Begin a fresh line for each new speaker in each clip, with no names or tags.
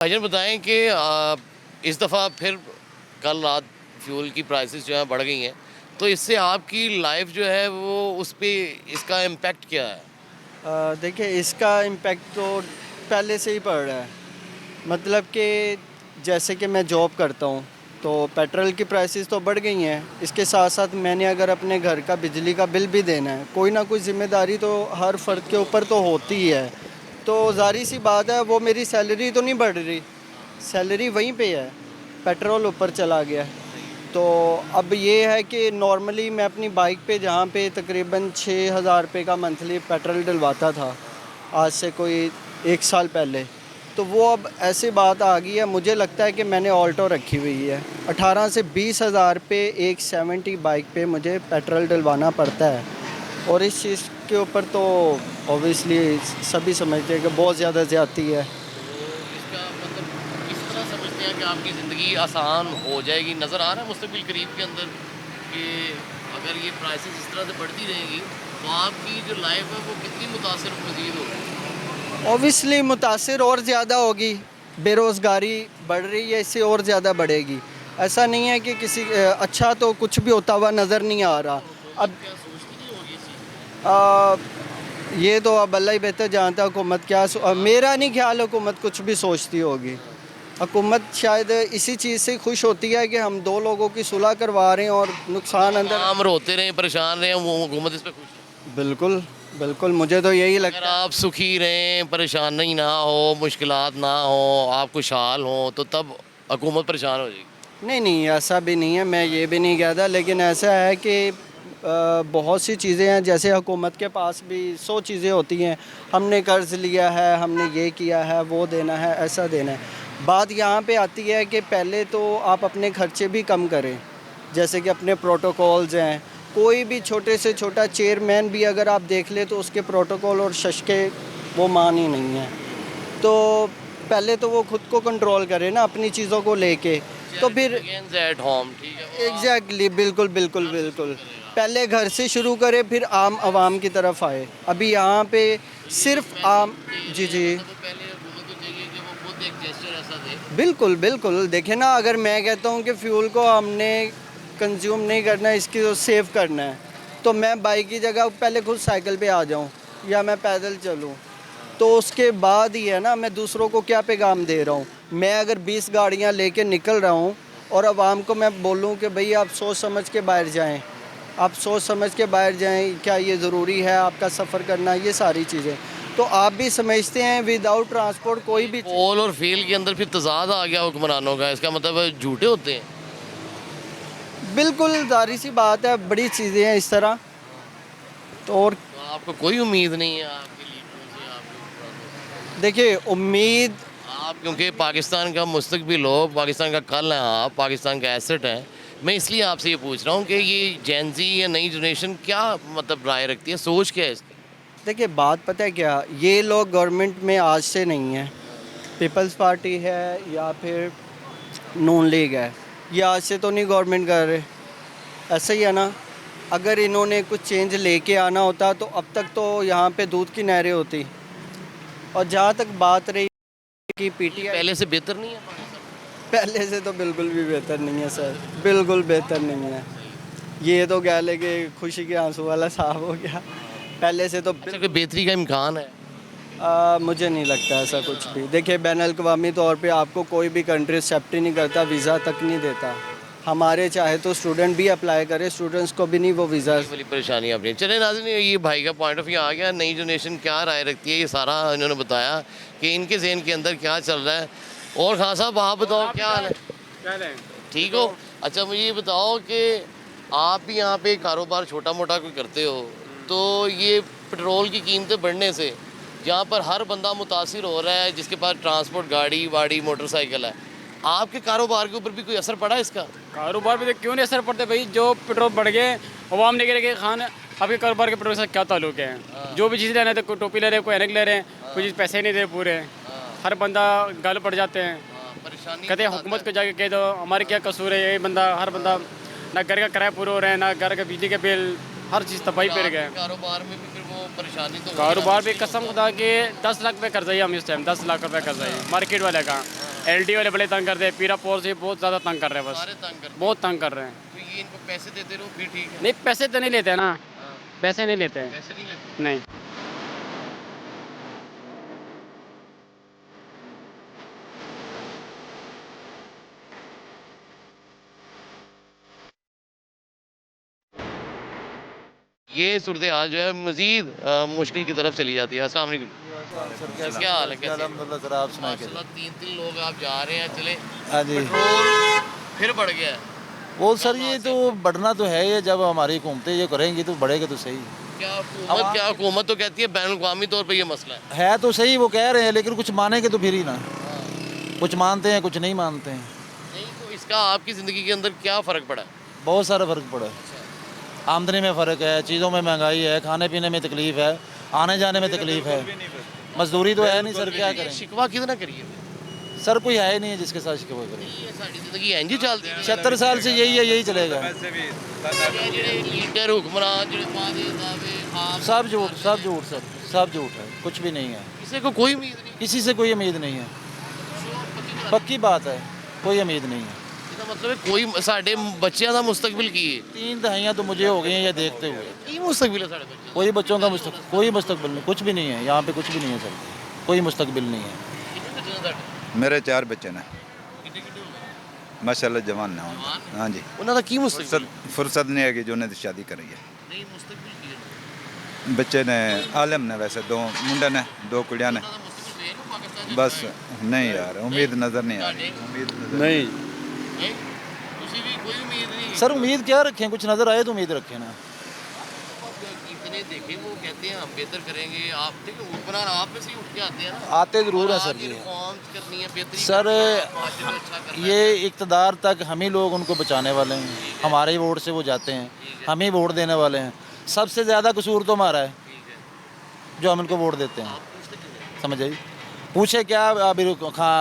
भाईजान बताएं कि इस दफ़ा फिर कल रात फ्यूल की प्राइसेस जो है बढ़ गई हैं, तो इससे आपकी लाइफ जो है वो उस पे इसका इम्पैक्ट क्या है?
देखिए इसका इम्पेक्ट तो पहले से ही पड़ रहा है। मतलब कि जैसे कि मैं जॉब करता हूँ तो पेट्रोल की प्राइसेस तो बढ़ गई हैं। इसके साथ साथ मैंने अगर अपने घर का बिजली का बिल भी देना है, कोई ना कोई ज़िम्मेदारी तो हर फ़र्द के ऊपर तो होती ही है। तो ज़ाहिर सी बात है, वो मेरी सैलरी तो नहीं बढ़ रही, सैलरी वहीं पे है, पेट्रोल ऊपर चला गया है। तो अब ये है कि नॉर्मली मैं अपनी बाइक पे जहाँ पे तकरीबन 6,000 रुपये का मंथली पेट्रोल डलवाता था, आज से कोई 1 साल पहले, तो वो अब ऐसी बात आ गई है। मुझे लगता है कि मैंने ऑल्टो रखी हुई है, 18 से 20 हज़ार रुपये एक 70 बाइक पे मुझे पेट्रोल डलवाना पड़ता है। और इस चीज़ के ऊपर तो ऑब्वियसली सभी समझते हैं कि बहुत ज़्यादा ज़्यादती है।
तो इसका मतलब किस तरह समझते हैं कि आपकी ज़िंदगी आसान हो जाएगी? नज़र आ रहा है मुस्तक़बिल करीब के अंदर कि अगर ये प्राइसेस इस तरह से बढ़ती रहेंगी तो आपकी जो लाइफ है वो कितनी मुतासिर मज़ीद होगी?
ऑब्वियसली मुतासिर और ज़्यादा होगी, बेरोज़गारी बढ़ रही है, इससे और ज़्यादा बढ़ेगी। ऐसा नहीं है कि किसी अच्छा तो कुछ भी होता हुआ नज़र नहीं आ रहा। अब
क्या सोचती नहीं होगी इस चीज़
आ, ये तो अब अल्लाह ही बेहतर जानता है हुकूमत क्या मेरा नहीं ख्याल हुकूमत कुछ भी सोचती होगी। हुकूमत शायद इसी चीज़ से खुश होती है कि हम दो लोगों की सुलह करवा रहे हैं और नुकसान
का?
अंदर।
आम रोते रहें, परेशान रहें, वो हुकूमत इस पे खुश है।
बिल्कुल, बिल्कुल मुझे तो यही
अगर
लगता है।
आप सुखी रहें, परेशानी ना हो, मुश्किलात ना हो, आप खुशहाल हों, तो तब हुकूमत परेशान हो जाएगी।
नहीं, नहीं, ऐसा भी नहीं है, मैं ये भी नहीं कहता, लेकिन ऐसा है कि बहुत सी चीज़ें हैं, जैसे हुकूमत के पास भी 100 चीज़ें होती हैं। हमने कर्ज़ लिया है, हमने ये किया है, वो देना है, ऐसा देना है। बात यहाँ पे आती है कि पहले तो आप अपने खर्चे भी कम करें, जैसे कि अपने प्रोटोकॉल्स हैं। कोई भी छोटे से छोटा चेयरमैन भी अगर आप देख लें तो उसके प्रोटोकॉल और शशके वो मान ही नहीं हैं। तो पहले तो वो खुद को कंट्रोल करे ना अपनी चीज़ों को लेके, तो
चैरिटी
फिर
बिगिंस एट होम, ठीक है? वो आप
एग्जैक्टली बिल्कुल, बिल्कुल,
घर से शुरू
बिल्कुल।
करें आप।
पहले घर से शुरू करें, फिर आम आवाम की तरफ आए। अभी यहाँ पे
तो ये जो
सिर्फ आम।
मैसेज दे
जी,
रहे हैं,
जी।
मतलब वो पहले हुकूमत को चाहिए कि वो खुद एक जेस्चर ऐसा दे।
बिल्कुल, बिल्कुल। देखिए ना, अगर मैं कहता हूँ कि फ्यूल को हमने कंज़्यूम नहीं करना है, इसकी तो सेव करना है, तो मैं बाइक की जगह पहले खुद साइकिल पे आ जाऊँ या मैं पैदल चलूँ। तो उसके बाद ही है ना, मैं दूसरों को क्या पैगाम दे रहा हूँ। मैं अगर 20 गाड़ियाँ लेके निकल रहा हूँ और आवाम को मैं बोलूँ कि भई आप सोच समझ के बाहर जाएँ, आप सोच समझ के बाहर जाएँ, क्या ये ज़रूरी है आपका सफ़र करना, ये सारी चीज़ें। तो आप भी समझते हैं विदाउट ट्रांसपोर्ट कोई भी चीज़।
पोल और फील के अंदर फिर तज़ाद आ गया हुक्मरानों का, इसका मतलब झूठे होते हैं।
बिल्कुल ज़ाहिर-सी बात है, बड़ी चीज़ें हैं इस तरह। तो और
तो आपको कोई उम्मीद नहीं है आपके लीडरों से, आपके हुक्मरानों
देखिए उम्मीद।
से? आप क्योंकि पाकिस्तान का मुस्तकबिल हो, पाकिस्तान का कल हैं आप, पाकिस्तान का एसेट हैं। मैं इसलिए आपसे ये पूछ रहा हूँ कि ये जेन ज़ी या नई जनरेशन क्या मतलब राय रखती है, सोच क्या है इसकी?
देखिए बात पता है क्या, ये लोग गवर्नमेंट में आज से नहीं हैं। पीपल्स पार्टी है या फिर नून लीग है, ये आज से तो नहीं गवर्नमेंट कर रहे। ऐसा ही है ना, अगर इन्होंने कुछ चेंज लेके आना होता तो अब तक तो यहाँ पे दूध की नहरें होती। और जहाँ तक बात रही कि
ये
पीटीआई,
पहले से बेहतर नहीं है पाकिस्तान?
पहले से तो बिल्कुल भी बेहतर नहीं है सर, बिल्कुल बेहतर नहीं है।
सही।
ये तो कह ले कि खुशी के आंसू वाला साहब हो गया। पहले से तो
अच्छा, कोई बेहतरी का इम्कान है?
मुझे नहीं लगता ऐसा कुछ भी। देखिए बैनुल-अक़वामी तौर पे आपको कोई भी कंट्री एक्सेप्ट ही नहीं करता, वीज़ा तक नहीं देता। हमारे चाहे तो स्टूडेंट भी अप्लाई करे, स्टूडेंट्स को भी नहीं वो वीज़ा।
ये वाली परेशानी अपनी। चले नाज़रीन, ये भाई का पॉइंट ऑफ व्यू आ गया, नई जनरेशन क्या राय रखती है, ये सारा इन्होंने बताया कि इनके ज़हन के अंदर क्या चल रहा है। और खान साहब आप बताओ क्या हाल है?
क्या लें?
ठीक हो? अच्छा मुझे ये बताओ कि आप भी यहाँ पे कारोबार छोटा-मोटा कोई करते हो, तो ये पेट्रोल की कीमतें बढ़ने से जहाँ पर हर बंदा मुतासिर हो रहा है, जिसके पास ट्रांसपोर्ट गाड़ी-वाड़ी, मोटरसाइकिल है, आपके कारोबार के ऊपर भी कोई असर पड़ा है इसका?
कारोबार पे तो क्यों नहीं असर पड़ता भाई, जो पेट्रोल बढ़ गए, अवाम ने कह खान आपके कारोबार के पेट्रोल से क्या ताल्लुक है? जो भी चीज़ ले रहे हैं, तो कोई टोपी ले रहे हैं, कोई ऐनक ले रहे हैं, कोई चीज़ पैसे नहीं दे रहे पूरे। हर बंदा गल पड़ जाते हैं।
परेशानी
कहते हैं हुकूमत को जाके कह दो हमारे क्या कसूर है, ये बंदा हर बंदा ना घर का किराया पूरा हो रहा है, ना घर का बिजली के बिल, हर चीज़ तबाही पे गए।
कारोबार में भी फिर वो परेशानी तो होगी
कारोबार
ना,
पे कसम खुदा के 10 लाख रुपये कर्जा ही हम इस टाइम 10 लाख रुपये कर्जा ही मार्केट वाले का। LD वाले बड़े तंग करते हैं, पीरापोर से बहुत ज़्यादा तंग कर रहे हैं,
सारे
बस
तंग करते
बहुत तंग कर रहे हैं।
हैं। तो ये इनको पैसे देते रहो फिर ठीक है।
नहीं पैसे तो नहीं लेते हैं ना,
हाँ,
पैसे नहीं लेते हैं,
पैसे नहीं लेते।
नहीं।
ये सूरत हाल जो है मज़ीद मुश्किल की तरफ चली जाती है। अस्सलाम वालेकुम। क्या हाल है, कैसे?
अल्हम्दुलिल्लाह सर, आप सुनाए कैसे?
माशाल्लाह 3-3 लोग आप जा रहे हैं, चले
हाँ जी,
पेट्रोल फिर बढ़ गया है।
वो सर ये तो बढ़ना तो है, ये जब हमारी हुकूमतें ये करेंगी तो बढ़ेगा तो सही
क्या हुकूमत तो कहती है बैन अवी तौर पर ये मसला है।
है तो सही, वो कह रहे हैं, लेकिन कुछ मानेंगे तो फिर ही ना, कुछ मानते हैं कुछ नहीं मानते हैं।
नहीं तो इसका आपकी ज़िंदगी के अंदर क्या फ़र्क पड़ा है?
बहुत सारा फ़र्क पड़ा है, आमदनी में फ़र्क है, चीज़ों में महंगाई है, खाने पीने में तकलीफ़ है, आने जाने में तकलीफ़ है, मजदूरी तो है नहीं सर, क्या करें
शिकवा कितना करिए
सर, कोई है ही नहीं है जिसके साथ शिकवा करें।
ये साड़ी ज़िंदगी इंज ही चलती है।
76 साल से यही है, यही चलेगा,
लीडर हुक्मरान जो वादे दावे आप
सब झूठ, सब झूठ सर, सब झूठ है, कुछ भी नहीं है,
किसी को कोई उम्मीद नहीं।
किसी से कोई उम्मीद नहीं है, पक्की बात है, कोई उम्मीद नहीं है।
इसका मतलब है कोई साढ़े बच्चों का मुस्तकबिल की है।
3 दहाइयाँ तो मुझे हो गई हैं ये देखते हुए,
की मुस्तकबिल है साढ़े बच्चे?
कोई बच्चों का कोई मुस्तकबिल नहीं, कुछ भी नहीं है यहाँ पे, कुछ भी नहीं है सर, कोई मुस्तकबिल नहीं है।
कितने बच्चे हैं साढ़े?
मेरे 4 बच्चे ने
कितने कितने हो गए?
माशाल्लाह जवान ने हाँ जी।
ਉਹਨਾਂ ਦਾ ਕੀ ਮੁਸਤਕਬਲ
फुर्सत नहीं है कि जो ने शादी करी है।
ਨਹੀਂ ਮੁਸਤਕਬਲ ਕੀ ਹੈ?
बच्चे ने आलम ने वैसे 2 मुंडे ने 2 कुड़ियाँ ने,
ਉਹਨਾਂ ਦਾ ਮੁਸਤਕਬਲ ਵੇਖ ਲਓ ਪਾਕਿਸਤਾਨ 'ਚ
बस नहीं यार, उम्मीद नज़र नहीं आ रही, उम्मीद नज़र
नहीं
ਨਹੀਂ ਤੁਸੀਂ ਵੀ ਕੋਈ ਉਮੀਦ नहीं
सर, उम्मीद क्या रखें, कुछ नज़र आए तो उम्मीद रखें ना।
कितने देखे वो कहते हैं हम बेहतर करेंगे। आप देखिए हुक्मरान आप में से ही उठ के आते हैं ना,
आते ज़रूर हैं
और
सर
आज ये
जी,
रिफॉर्म्स करनी है, बेहतरी
सर
करनी है, माशरे को अच्छा करना है।
ये इक़्तिदार तक हम ही लोग उनको बचाने वाले हैं, हमारे ही वोट से वो जाते हैं, हम ही वोट देने वाले हैं, सबसे ज़्यादा कसूर तो हमारा है
ठीक है।
जो हम इनको वोट देते हैं,
आप पूछते क्यों नहीं?
समझ आई? पूछे क्या, अभी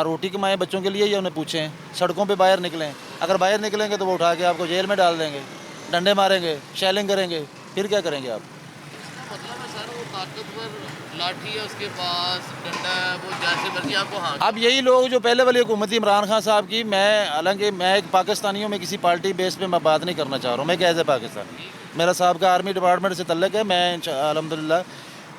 रोटी कमाएं बच्चों के लिए या उन्हें पूछें, सड़कों पे बाहर निकलें, अगर बाहर निकलेंगे तो वो उठा के आपको जेल में डाल देंगे, डंडे मारेंगे, शेलिंग करेंगे, फिर क्या करेंगे आप?
इसका मतलब है सर वो ताकतवर लाठी है उसके पास, डंडा है, वो जैसे मर्जी आपको हाँ
अब यही लोग जो पहले वाली हुकूमत थी इमरान खान साहब की, मैं हालांकि मैं एक पाकिस्तानियों में किसी पार्टी बेस पे मैं बात नहीं करना चाह रहा हूँ, मैं एक एज ए पाकिस्तानी, मेरा साहब का आर्मी डिपार्टमेंट से तल्लक है, मैं अल्हम्दुलिल्लाह,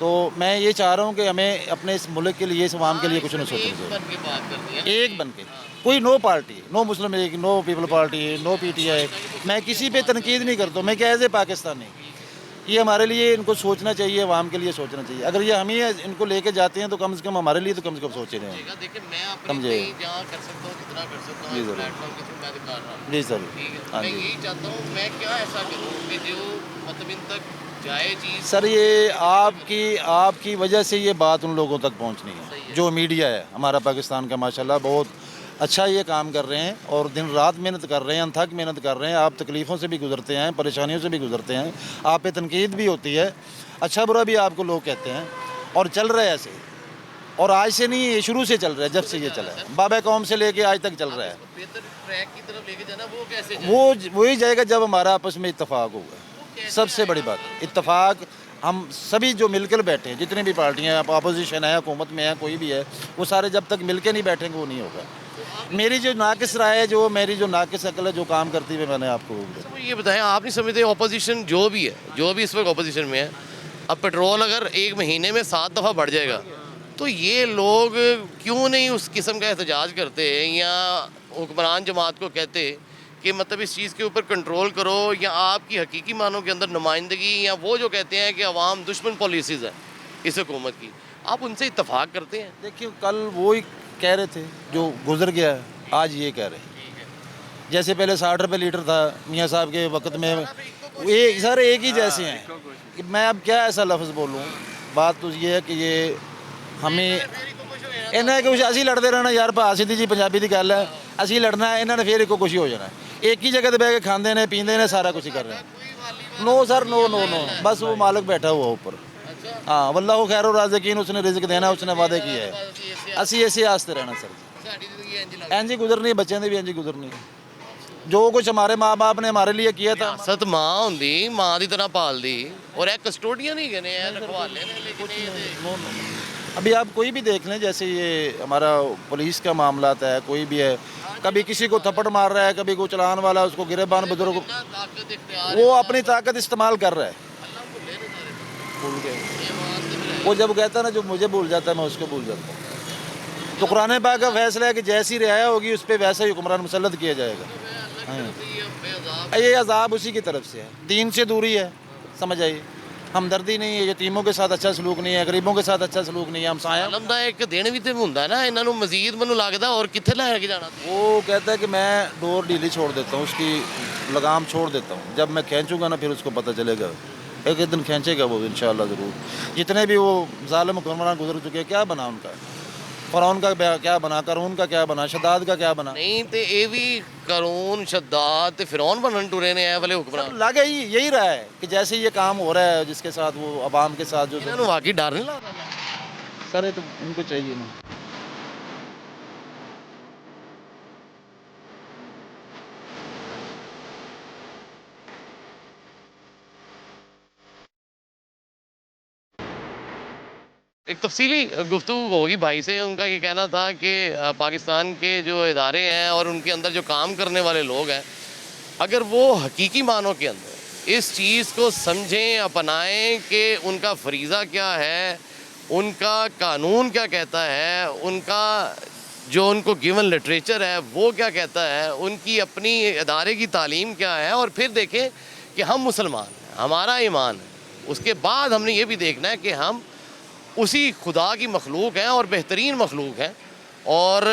तो मैं ये चाह रहा हूँ कि हमें अपने इस मुल्क के लिए, इस अवाम के लिए कुछ न सोचना
एक
चाहिए,
बन के बात करनी है।
एक बन के, कोई no party, no Muslim League, no people party, no PTI, मैं किसी पे तनकीद नहीं करता हूँ, मैं क्या एज ए पाकिस्तानी, ये हमारे लिए इनको सोचना चाहिए, अवाम के लिए सोचना चाहिए, अगर ये हम ही इनको लेके जाते हैं तो कम से कम हमारे लिए तो कम से कम सोचे रहे हैं।
देखिए मैं अपनी
समझे।
कहीं जहाँ कर सकता हूँ जितना कर सकता हूँ
जी
इस
ज़रूर।
प्लेटफॉर्म के थ्रू मैं दिखा रहा हूँ।
जी सर,
ठीक है,
हाँ
मैं
जी।
यही चाहता हूँ मैं क्या ऐसा करूँ कि जो मतलब इन तक जाए चीज़।
सर ये आपकी वजह से ये बात उन लोगों तक पहुंचनी है, जो मीडिया है हमारा पाकिस्तान का, माशाल्लाह बहुत अच्छा ये काम कर रहे हैं और दिन रात मेहनत कर रहे हैं, अनथक मेहनत कर रहे हैं, आप तकलीफ़ों से भी गुजरते हैं, परेशानियों से भी गुजरते हैं, आप पे तनकीद भी होती है, अच्छा बुरा भी आपको लोग कहते हैं, और चल रहा है ऐसे, और आज से नहीं, ये शुरू से चल रहा है, जब से ये चला है, बाबा कौम से लेके आज तक चल रहा है।
बेहतर ट्रैक की तरफ लेके जाना वो कैसे जाए?
वो वही जाएगा जब हमारा आपस में इत्तेफाक होगा, सबसे बड़ी बात इत्तेफाक, हम सभी जो मिलकर बैठे हैं, जितनी भी पार्टियां हैं, अपोजिशन है, हुकूमत में है, कोई भी है, वो सारे जब तक मिलके नहीं बैठेंगे वो नहीं होगा। मेरी जो नाकिस राय है, जो मेरी जो नाकिस अकल है, जो काम करती है, मैंने आपको
तो ये बताएं, आप नहीं समझते ऑपोजिशन जो भी है, जो भी इस वक्त ऑपोजिशन में है, अब पेट्रोल अगर एक महीने में 7 दफ़ा बढ़ जाएगा तो ये लोग क्यों नहीं उस किस्म का एहतजाज करते या हुक्मरान जमात को कहते कि मतलब इस चीज़ के ऊपर कंट्रोल करो, या आपकी हकीकी मानों के अंदर नुमाइंदगी, या वो जो कहते हैं कि अवाम दुश्मन पॉलिसीज़ है इस हुकूमत की, आप उनसे इत्तफाक करते हैं?
देखिए कल वो ही कह रहे थे जो गुजर गया, आज ये कह रहे हैं, जैसे पहले 60 रुपये लीटर था मियाँ साहब के वक्त में, ये सारे एक ही जैसे हैं कि मैं अब क्या ऐसा लफ्ज़ बोलूँ, बात तो ये है कि ये हमें इन्हें कुछ असी लड़ते रहना यार, भा सीधी जी पंजाबी की गल है, असी लड़ना इन्होंने फिर एक कुछ ही हो जाना, एक ही जगह पर बह के खाते हैं, पीते हैं, सारा कुछ ही कर रहे हैं। No sir, no no no, बस वो मालिक बैठा हुआ ऊपर, हाँ वल्लाहु खैरुर राज़िकीन, उसने रिज़्क़ देना, उसने वादे किया है, असी ऐसे आस्ते रहना सर, इंज ही गुजरनी, बच्चों की भी इंज ही गुजरनी, जो कुछ हमारे माँ बाप ने हमारे लिए किया था।
सत माँ होंदी माँ की तरह पालदी, और एक कस्टोडियन ही गए हैं, रखवाले ने, लेकिन ये
अभी आप कोई भी देख लें, जैसे ये हमारा पुलिस का मामला है, कोई भी है, कभी किसी को थप्पड़ मार रहा है, कभी कोई चलान वाला उसको गिरबान बुजुर्ग, वो अपनी ताकत इस्तेमाल कर रहा है। भूल गए वो जब कहता है ना, जो मुझे भूल जाता है मैं उसको भूल जाता हूँ। तो कुरान पाक का फैसला है कि जैसी रियाया होगी उस पर वैसा ही हुक्मरान मुसल्लत किया जाएगा। हाँ, ये अजाब उसी की तरफ से है, दीन से दूरी है, समझ आइए। हमदर्दी नहीं है, यतीमों के साथ अच्छा सलूक नहीं है, गरीबों के साथ अच्छा सलूक नहीं है, हमसाया।
ਆਲਮਦਾਇਕ ਦੇਣ ਵੀ ਤੇ ਹੁੰਦਾ ਨਾ ਇਹਨਾਂ ਨੂੰ, ਮਜ਼ੀਦ ਮੈਨੂੰ ਲੱਗਦਾ और किथे ਲੈ के जाना।
वो कहता है कि मैं डोर ढीली छोड़ देता हूँ, उसकी लगाम छोड़ देता हूँ, जब मैं खींचूंगा ना फिर उसको पता चलेगा, एक दिन खींचेगा वो इंशाल्लाह ज़रूर। जितने भी वो जालिम हुक्मरान गुजर चुके हैं, क्या बना उनका, फ़िरौन का क्या बना, क़ारून का क्या बना, शद्दाद का क्या बना।
नहीं तो ये भी कारून शद्दाद ते फिरौन बनन टुरे ने वाले हुक्मरान।
लगे ही यही रहा है कि जैसे ये काम हो रहा है जिसके साथ वो अवाम के साथ जो
इन्होंने वाकई डर नहीं लगता?
सर तो उनको चाहिए ना।
एक तफसीली गुफ्तगू होगी भाई से। उनका ये कहना था कि पाकिस्तान के जो इदारे हैं और उनके अंदर जो काम करने वाले लोग हैं, अगर वो हकीकी मानों के अंदर इस चीज़ को समझें, अपनाएं कि उनका फरीज़ा क्या है, उनका कानून क्या कहता है, उनका जो उनको गिवन लिटरेचर है वो क्या कहता है, उनकी अपनी इदारे की तालीम क्या है, और फिर देखें कि हम मुसलमान हैं, हमारा ईमान है, उसके बाद हमने ये भी देखना है कि हम उसी खुदा की मखलूक हैं और बेहतरीन मखलूक हैं, और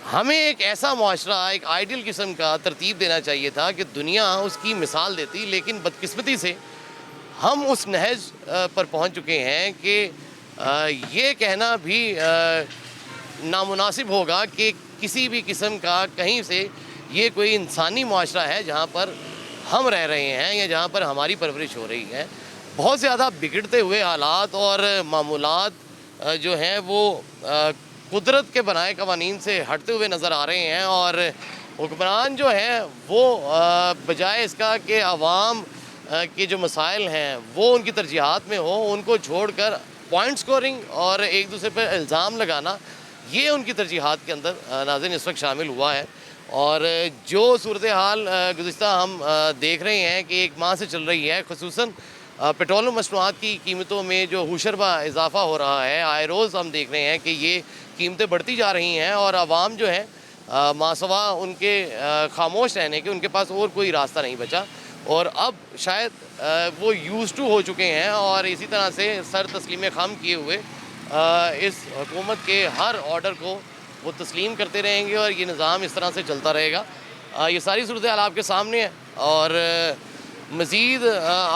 हमें एक ऐसा मुआशरा, एक आइडियल किस्म का तरतीब देना चाहिए था कि दुनिया उसकी मिसाल देती। लेकिन बदकिस्मती से हम उस नहज पर पहुंच चुके हैं कि ये कहना भी नामुनासिब होगा कि किसी भी किस्म का कहीं से ये कोई इंसानी मुआशरा है जहाँ पर हम रह रहे हैं या जहाँ पर हमारी परवरिश हो रही है। बहुत ज़्यादा बिगड़ते हुए हालात और मामूलात जो हैं वो कुदरत के बनाए कवानीन से हटते हुए नज़र आ रहे हैं, और हुक्मरान जो हैं वो बजाय इसका कि आवाम के जो मसाइल हैं वो उनकी तरजीहात में हो, उनको छोड़कर पॉइंट स्कोरिंग और एक दूसरे पर इल्ज़ाम लगाना, ये उनकी तरजीहात के अंदर नाज़रीन इस वक्त शामिल हुआ है। और जो सूरत हाल गुज़िश्ता हम देख रहे हैं कि एक माह से चल रही है, खुसूसन पेट्रोलियम मसनूआत की कीमतों में जो हुशरबा इजाफ़ा हो रहा है, आए रोज़ हम देख रहे हैं कि ये कीमतें बढ़ती जा रही हैं, और आवाम जो है मासवा उनके खामोश रहने के, उनके पास और कोई रास्ता नहीं बचा, और अब शायद वो यूज़ टू हो चुके हैं, और इसी तरह से सर तस्लीम खम किए हुए इस हुकूमत के हर ऑर्डर को वो तस्लीम करते रहेंगे, और ये निज़ाम इस तरह से चलता रहेगा। ये सारी सूरत हाल आपके सामने है, और मज़ीद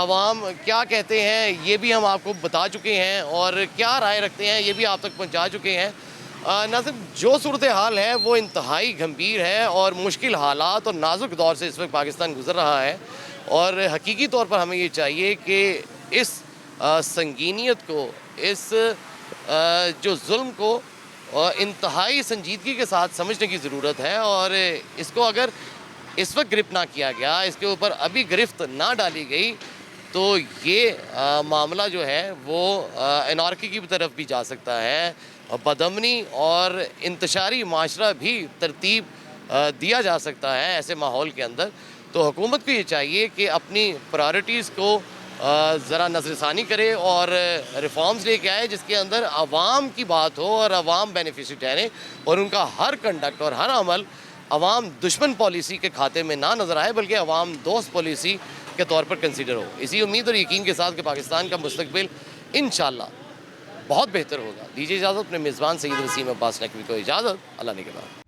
आवाम क्या कहते हैं ये भी हम आपको बता चुके हैं, और क्या राय रखते हैं ये भी आप तक पहुंचा चुके हैं। नाज़रीन, जो सूरत हाल है वो इंतहाई गंभीर है, और मुश्किल हालात और नाजुक दौर से इस वक्त पाकिस्तान गुज़र रहा है, और हकीकी तौर पर हमें ये चाहिए कि इस संगीनियत को, इस जो जुल्म को इंतहाई संजीदगी के साथ समझने की ज़रूरत है, और इसको अगर इस वक्त गिरफ्त ना किया गया, इसके ऊपर अभी गिरफ्त ना डाली गई, तो ये मामला जो है वो एनार्की की तरफ भी जा सकता है, बदअमनी और इंतशारी माशरा भी तरतीब दिया जा सकता है ऐसे माहौल के अंदर। तो हुकूमत को ये चाहिए कि अपनी प्रायोरिटीज़ को ज़रा नज़रसानी करे और रिफॉर्म्स लेके आए जिसके अंदर आवाम की बात हो और आवाम बेनिफिशरी ठहरे, और उनका हर कंडक्ट और हर अमल अवाम दुश्मन पॉलिसी के खाते में ना नज़र आए, बल्कि अवाम दोस्त पॉलिसी के तौर पर कंसीडर हो। इसी उम्मीद और यकीन के साथ कि पाकिस्तान का मुस्तकबिल इंशाअल्लाह बहुत बेहतर होगा। दीजिए इजाज़त, अपने मेज़बान सईद वसीम अब्बास नकवी को इजाज़त। अल्लाह ने के बाद।